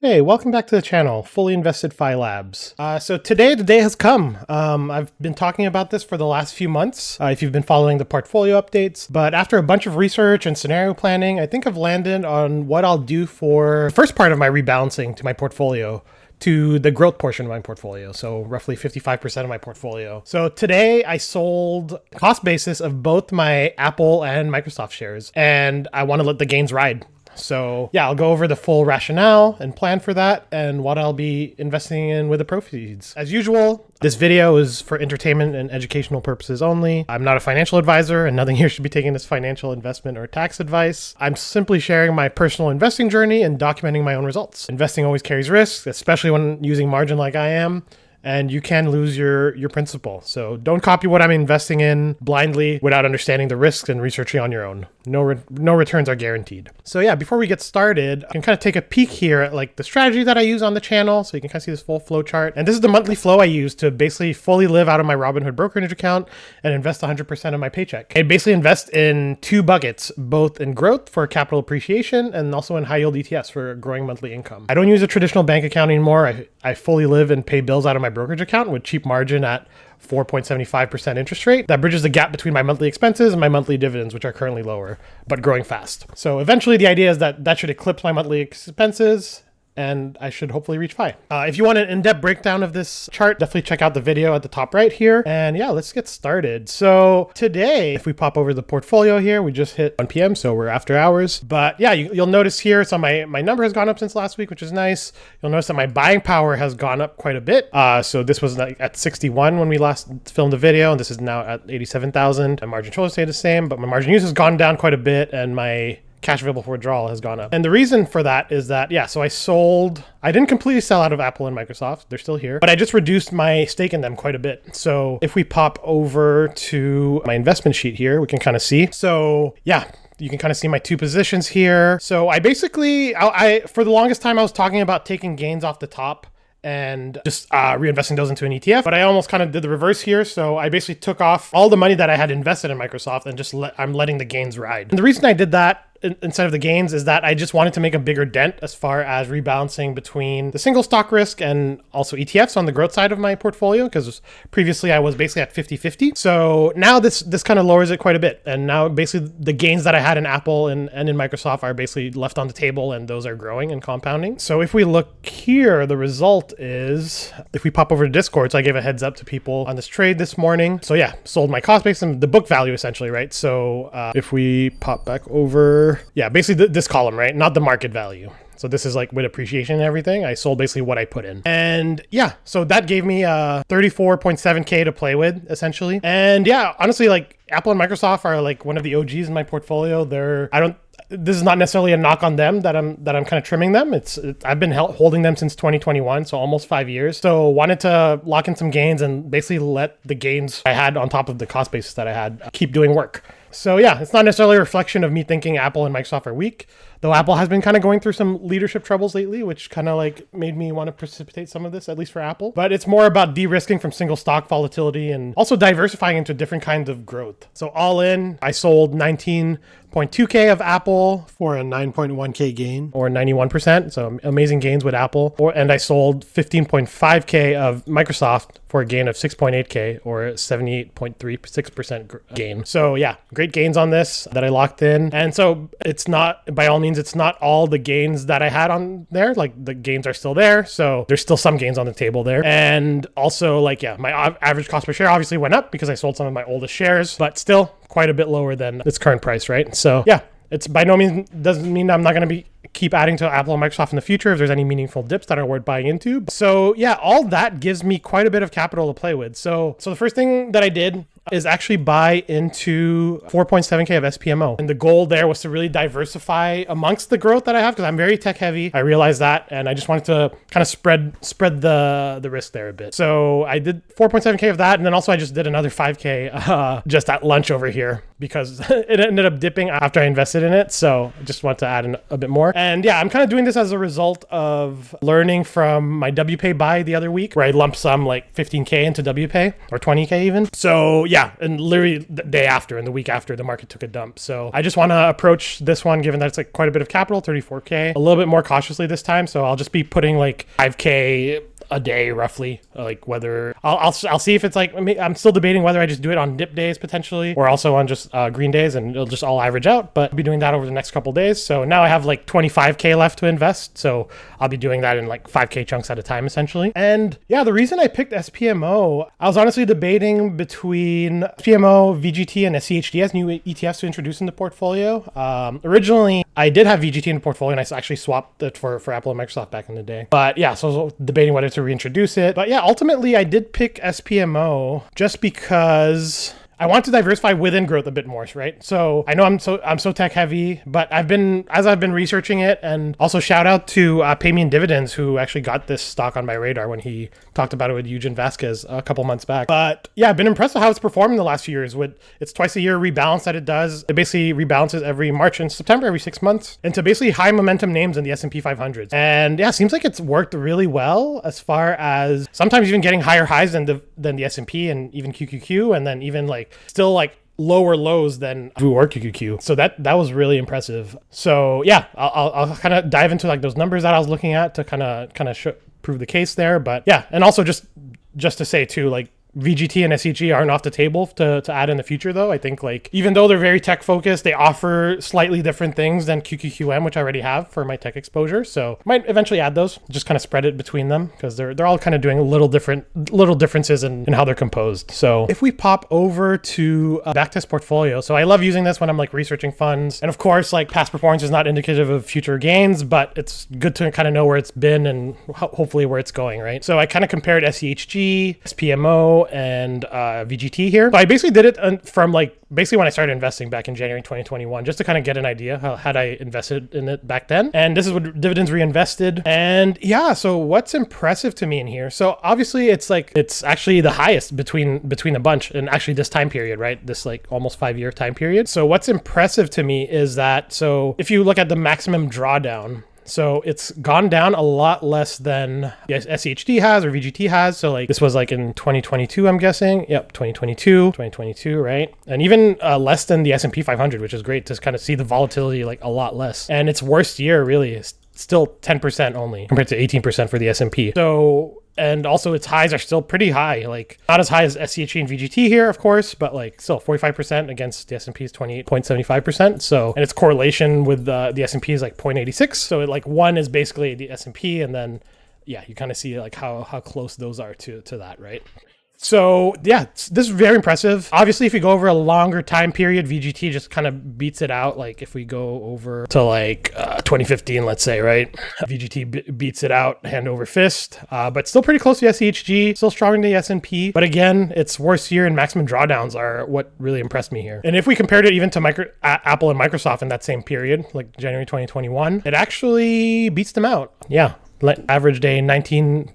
Hey, welcome back to the channel, Fully Invested Phi Labs. So today, the day has come. I've been talking about this for the last few months, if you've been following the portfolio updates. But after a bunch of research and scenario planning, I think I've landed on what I'll do for the first part of my rebalancing to my portfolio, to the growth portion of my portfolio. So roughly 55% of my portfolio. So today I sold cost basis of both my Apple and Microsoft shares, and I want to let the gains ride. So yeah, I'll go over the full rationale and plan for that and what I'll be investing in with the proceeds. As usual, this video is for entertainment and educational purposes only. I'm not a financial advisor and nothing here should be taken as financial investment or tax advice. I'm simply sharing my personal investing journey and documenting my own results. Investing always carries risks, especially when using margin like I am. And you can lose your principal. So don't copy what I'm investing in blindly without understanding the risks and researching on your own. No returns are guaranteed. So yeah, before we get started, I can kind of take a peek here at like the strategy that I use on the channel. So you can kind of see this full flow chart. And this is the monthly flow I use to basically fully live out of my Robinhood Brokerage account and invest 100% of my paycheck. I basically invest in two buckets, both in growth for capital appreciation and also in high yield ETFs for growing monthly income. I don't use a traditional bank account anymore. I fully live and pay bills out of my brokerage account with cheap margin at 4.75% interest rate. That bridges the gap between my monthly expenses and my monthly dividends, which are currently lower, but growing fast. So eventually the idea is that that should eclipse my monthly expenses and I should hopefully reach FI. If you want an in-depth breakdown of this chart, definitely check out the video at the top right here. And yeah, let's get started. So today, if we pop over the portfolio here, we just hit 1 p.m. So we're after hours. But yeah, you'll notice here, so my number has gone up since last week, which is nice. You'll notice that my buying power has gone up quite a bit. So this was like at 61 when we last filmed the video, and this is now at 87,000. My margin control stayed the same, but my margin use has gone down quite a bit, and my cash available for withdrawal has gone up. And the reason for that is that, yeah, so I didn't completely sell out of Apple and Microsoft. They're still here, but I just reduced my stake in them quite a bit. So if we pop over to my investment sheet here, we can kind of see. So yeah, you can kind of see my two positions here. So I basically, for the longest time, I was talking about taking gains off the top and just reinvesting those into an ETF. But I almost kind of did the reverse here. So I basically took off all the money that I had invested in Microsoft and just I'm letting the gains ride. And the reason I did that instead of the gains is that I just wanted to make a bigger dent as far as rebalancing between the single stock risk and also ETFs on the growth side of my portfolio, because previously I was basically at 50-50. So now this kind of lowers it quite a bit. And now basically the gains that I had in Apple and in Microsoft are basically left on the table, and those are growing and compounding. So if we look here, the result is, if we pop over to Discord, so I gave a heads up to people on this trade this morning. So yeah, sold my cost base and the book value essentially, right? So if we pop back over, yeah, basically this column, right? Not the market value. So this is like with appreciation and everything. I sold basically what I put in. And yeah, so that gave me 34.7K to play with essentially. And yeah, honestly, like Apple and Microsoft are like one of the OGs in my portfolio. This is not necessarily a knock on them that I'm kind of trimming them. I've been holding them since 2021, so almost 5 years. So wanted to lock in some gains and basically let the gains I had on top of the cost basis that I had keep doing work. So yeah, it's not necessarily a reflection of me thinking Apple and Microsoft are weak, though Apple has been kind of going through some leadership troubles lately, which kind of like made me want to precipitate some of this, at least for Apple. But it's more about de-risking from single stock volatility and also diversifying into different kinds of growth. So all in, I sold 19.2K of Apple for a 9.1K gain, or 91%. So amazing gains with Apple. And I sold 15.5K of Microsoft for a gain of 6.8K, or 78.36% gain. So yeah, great gains on this that I locked in. And so it's not, by all means, it's not all the gains that I had on there. Like the gains are still there. So there's still some gains on the table there. And also like, yeah, my average cost per share obviously went up because I sold some of my oldest shares, but still quite a bit lower than its current price, right? So yeah, it's by no means doesn't mean I'm not going to keep adding to Apple and Microsoft in the future if there's any meaningful dips that are worth buying into. So yeah, all that gives me quite a bit of capital to play with. So the first thing that I did is actually buy into 4.7K of SPMO. And the goal there was to really diversify amongst the growth that I have, because I'm very tech heavy. I realized that, and I just wanted to kind of spread the risk there a bit. So I did 4.7K of that, and then also I just did another 5K just at lunch over here. because it ended up dipping after I invested in it. So I just want to add in a bit more. And yeah, I'm kind of doing this as a result of learning from my WPay buy the other week, where I lump sum like 15K into WPay, or 20K even. So yeah, and literally the day after and the week after, the market took a dump. So I just want to approach this one, given that it's like quite a bit of capital, 34K, a little bit more cautiously this time. So I'll just be putting like 5K a day roughly, like whether I'll see if it's like, I'm still debating whether I just do it on dip days potentially, or also on just green days, and it'll just all average out. But I'll be doing that over the next couple days. So now I have like 25K left to invest, so I'll be doing that in like 5K chunks at a time essentially. And yeah, the reason I picked SPMO, I was honestly debating between SPMO, VGT, and SCHG as new ETFs to introduce in the portfolio. Originally I did have VGT in the portfolio, and I actually swapped it for Apple and Microsoft back in the day. But yeah, so I was debating whether to reintroduce it. But yeah, ultimately I did pick SPMO just because I want to diversify within growth a bit more, right? So I know I'm so tech heavy, but I've been researching it, and also shout out to Pay Me in Dividends, who actually got this stock on my radar when he talked about it with Eugen Vasquez a couple months back. But yeah, I've been impressed with how it's performed in the last few years. With its twice a year rebalance that it does, it basically rebalances every March and September, every 6 months, into basically high momentum names in the S&P 500. And yeah, seems like it's worked really well, as far as sometimes even getting higher highs than the S&P and even QQQ, and then even like still like lower lows than VU or QQQ. So that was really impressive. So yeah, I'll kind of dive into like those numbers that I was looking at to kind of prove the case there. But yeah, and also just to say too, like VGT and SCHG aren't off the table to add in the future though. I think like, even though they're very tech focused, they offer slightly different things than QQQM, which I already have for my tech exposure. So might eventually add those, just kind of spread it between them, because they're all kind of doing little differences in how they're composed. So if we pop over to Backtest portfolio, so I love using this when I'm like researching funds. And of course, like past performance is not indicative of future gains, but it's good to kind of know where it's been and hopefully where it's going, right? So I kind of compared SCHG, SPMO, and VGT here. But I basically did it from like basically when I started investing back in January 2021, just to kind of get an idea how had I invested in it back then. And this is what dividends reinvested. And yeah, so what's impressive to me in here? So obviously it's actually the highest between a bunch, and actually this time period, right? This like almost 5-year time period. So what's impressive to me is that, so if you look at the maximum drawdown, so it's gone down a lot less than SCHD has or VGT has. So like this was like in 2022, I'm guessing. Yep, 2022, right? And even less than the S&P 500, which is great to kind of see the volatility like a lot less. And its worst year really is still 10% only compared to 18% for the S&P. So, and also its highs are still pretty high, like not as high as SCHG and VGT here, of course, but like still 45% against the S&P's 28.75%. So, and its correlation with the S&P is like 0.86. So it like one is basically the S&P, and then yeah, you kind of see like how close those are to that, right? So yeah, this is very impressive. Obviously, if you go over a longer time period, VGT just kind of beats it out. Like if we go over to like 2015, let's say, right? VGT beats it out hand over fist, but still pretty close to SCHG, still stronger than the S&P. But again, its worst year and maximum drawdowns are what really impressed me here. And if we compared it even to Apple and Microsoft in that same period, like January 2021, it actually beats them out. Yeah. Average day 19.4%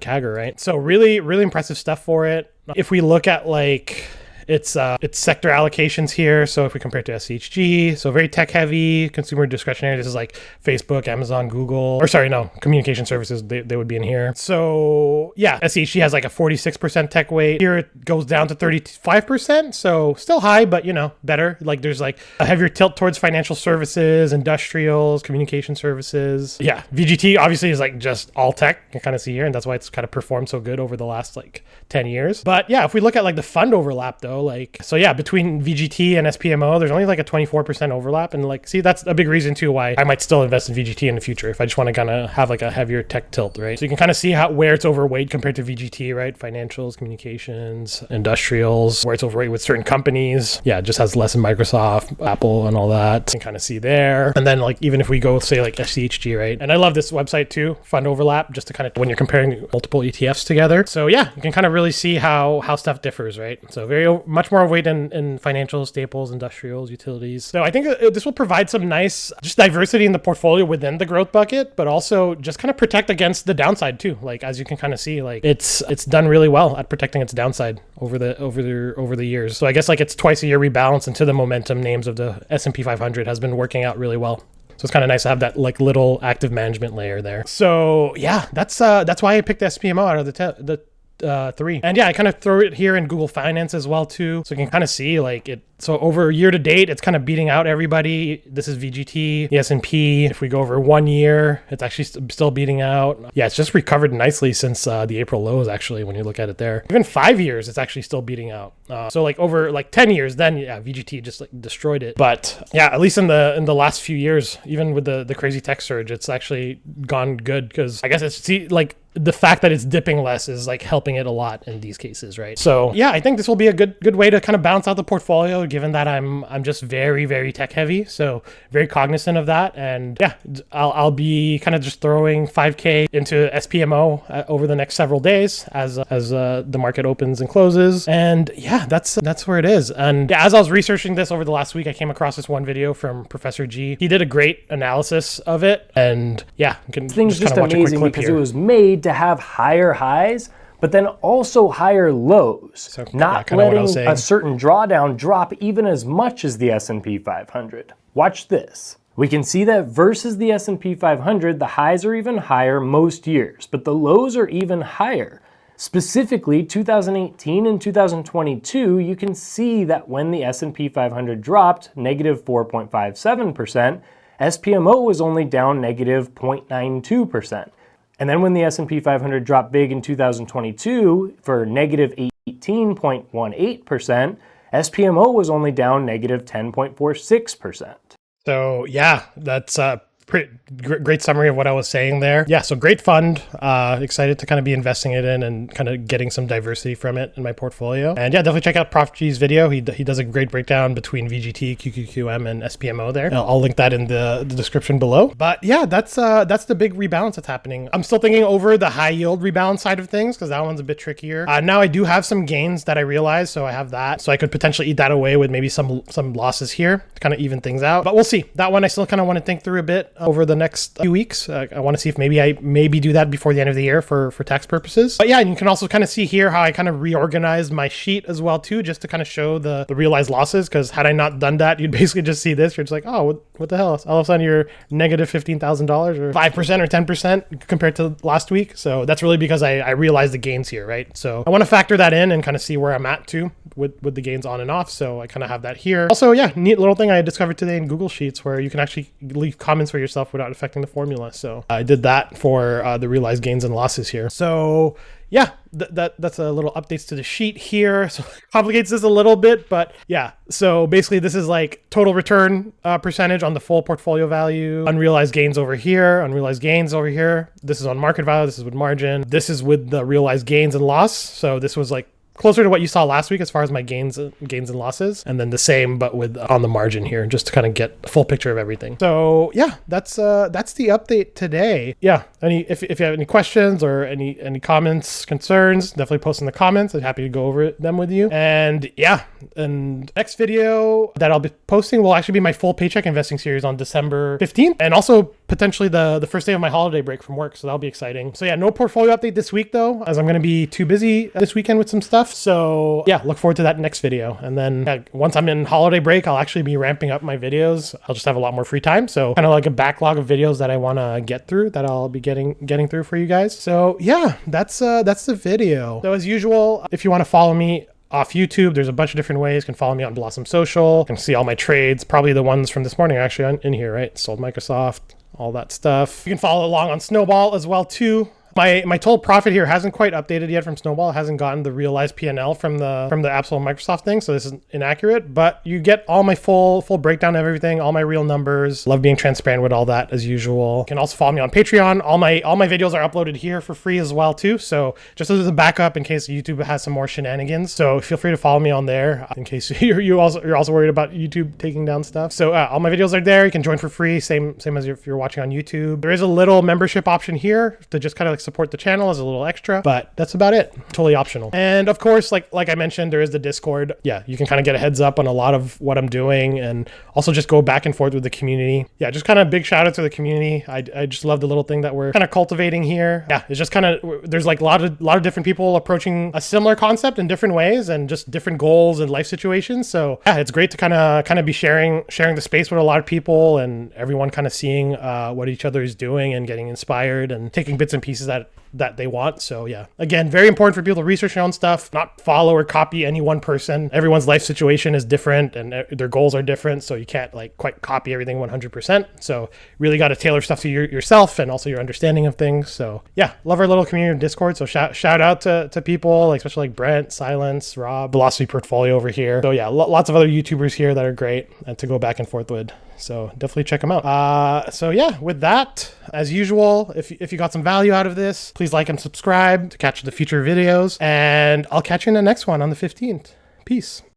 CAGR, right? So really, really impressive stuff for it. If we look at like its sector allocations here, so if we compare it to SCHG, so very tech heavy, consumer discretionary. This is like Facebook, Amazon, Google, or sorry, no, communication services, they would be in here. So yeah, SCHG has like a 46% tech weight. Here it goes down to 35%, so still high, but you know, better. Like there's like a heavier tilt towards financial services, industrials, communication services. Yeah, VGT obviously is like just all tech, you can kind of see here, and that's why it's kind of performed so good over the last like 10 years. But yeah, if we look at like the fund overlap though, like, so yeah, between VGT and SPMO, there's only like a 24% overlap. And like, see, that's a big reason too why I might still invest in VGT in the future if I just want to kind of have like a heavier tech tilt, right? So you can kind of see where it's overweight compared to VGT, right? Financials, communications, industrials, where it's overweight with certain companies. Yeah, it just has less in Microsoft, Apple, and all that. You can kind of see there. And then like, even if we go say like SCHG, right? And I love this website too, fund overlap, just to kind of, when you're comparing multiple ETFs together. So yeah, you can kind of really see how stuff differs, right? So very much more weight in financial staples, industrials, utilities. So I think this will provide some nice just diversity in the portfolio within the growth bucket, but also just kind of protect against the downside too. Like as you can kind of see, like it's done really well at protecting its downside over the years. So I guess like it's twice a year rebalance into the momentum names of the S&P 500 has been working out really well. So it's kind of nice to have that like little active management layer there. So yeah, that's why I picked the SPMO out of the 3. And yeah, I kind of throw it here in Google Finance as well too. So you can kind of see like it. So over year to date, it's kind of beating out everybody. This is VGT, the S&P. If we go over 1 year, it's actually still beating out. Yeah, it's just recovered nicely since the April lows actually, when you look at it there. Even 5 years, it's actually still beating out. So like over like 10 years, then yeah, VGT just like destroyed it. But yeah, at least in the last few years, even with the crazy tech surge, it's actually gone good because I guess it's like the fact that it's dipping less is like helping it a lot in these cases, right? So yeah, I think this will be a good way to kind of balance out the portfolio, given that I'm just very, very tech heavy. So very cognizant of that. And yeah, I'll be kind of just throwing 5K into SPMO over the next several days as the market opens and closes. And yeah, that's where it is. And yeah, as I was researching this over the last week, I came across this one video from Professor G. He did a great analysis of it. And yeah, you can thing's just watch amazing because it was made to have higher highs, but then also higher lows, so not letting a certain drawdown drop even as much as the S&P 500. Watch this. We can see that versus the S&P 500, the highs are even higher most years, but the lows are even higher. Specifically, 2018 and 2022, you can see that when the S&P 500 dropped negative 4.57%, SPMO was only down negative 0.92%. And then when the S&P 500 dropped big in 2022 for negative 18.18%, SPMO was only down negative 10.46%. So yeah, that's great summary of what I was saying there. Yeah, so great fund. Excited to kind of be investing it in and kind of getting some diversity from it in my portfolio. And yeah, definitely check out Prof G's video. He does a great breakdown between VGT, QQQM, and SPMO there. I'll link that in the description below. But yeah, that's the big rebalance that's happening. I'm still thinking over the high yield rebalance side of things because that one's a bit trickier. Now I do have some gains that I realized, so I have that. So I could potentially eat that away with maybe some losses here to kind of even things out. But we'll see. That one I still kind of want to think through a bit over the next few weeks. I want to see if I maybe do that before the end of the year for tax purposes. But yeah, and you can also kind of see here how I kind of reorganized my sheet as well too, just to kind of show the realized losses. Because had I not done that, you'd basically just see this. You're just like, oh, what the hell? All of a sudden you're negative $15,000 or 5% or 10% compared to last week. So that's really because I realized the gains here, right? So I want to factor that in and kind of see where I'm at too with the gains on and off. So I kind of have that here. Also, yeah, neat little thing I discovered today in Google Sheets where you can actually leave comments for yourself without affecting the formula. So I did that for the realized gains and losses here. So yeah, that's a little updates to the sheet here. So it complicates this a little bit, but yeah. So basically this is like total return percentage on the full portfolio value, unrealized gains over here, unrealized gains over here. This is on market value. This is with margin. This is with the realized gains and loss. So this was like closer to what you saw last week as far as my gains and losses, and then the same but with on the margin here, just to kind of get a full picture of everything. So yeah, that's the update today. Yeah, if you have any questions or any comments, concerns, definitely post in the comments. I'm happy to go over them with you. And yeah, and next video that I'll be posting will actually be my full paycheck investing series on December 15th, and also potentially the first day of my holiday break from work, so that'll be exciting. So yeah, no portfolio update this week though, as I'm going to be too busy this weekend with some stuff. So yeah, look forward to that next video. And then once I'm in holiday break, I'll actually be ramping up my videos. I'll just have a lot more free time. So kind of like a backlog of videos that I want to get through that I'll be getting through for you guys. So yeah, that's the video. So as usual, if you want to follow me off YouTube, there's a bunch of different ways. You can follow me on Blossom Social. You can see all my trades. Probably the ones from this morning are actually in here, right? Sold Microsoft, all that stuff. You can follow along on Snowball as well too. My total profit here hasn't quite updated yet from Snowball. It hasn't gotten the realized P&L from the absolute Microsoft thing, so this is inaccurate. But you get all my full breakdown of everything, all my real numbers. Love being transparent with all that as usual. You can also follow me on Patreon. All my videos are uploaded here for free as well too. So just as a backup in case YouTube has some more shenanigans. So feel free to follow me on there in case you're also worried about YouTube taking down stuff. So all my videos are there. You can join for free. Same as if you're watching on YouTube. There is a little membership option here to just kind of like support the channel as a little extra, but that's about it. Totally optional. And of course, like I mentioned, there is the Discord. Yeah, you can kind of get a heads up on a lot of what I'm doing and also just go back and forth with the community. Yeah, just kind of big shout out to the community. I just love the little thing that we're kind of cultivating here. Yeah, it's just kind of, there's like a lot of different people approaching a similar concept in different ways and just different goals and life situations. So yeah, it's great to kind of be sharing the space with a lot of people and everyone kind of seeing what each other is doing and getting inspired and taking bits and pieces that they want. So yeah, again, very important for people to research their own stuff, not follow or copy any one person. Everyone's life situation is different and their goals are different. So you can't like quite copy everything 100%. So really got to tailor stuff to yourself and also your understanding of things. So yeah, love our little community of Discord. So shout out to people like, especially like Brent, Silence, Rob, Velocity Portfolio over here. So yeah, lots of other YouTubers here that are great and to go back and forth with. So definitely check them out. So yeah, with that, as usual, if you got some value out of this, please like and subscribe to catch the future videos. And I'll catch you in the next one on the 15th. Peace.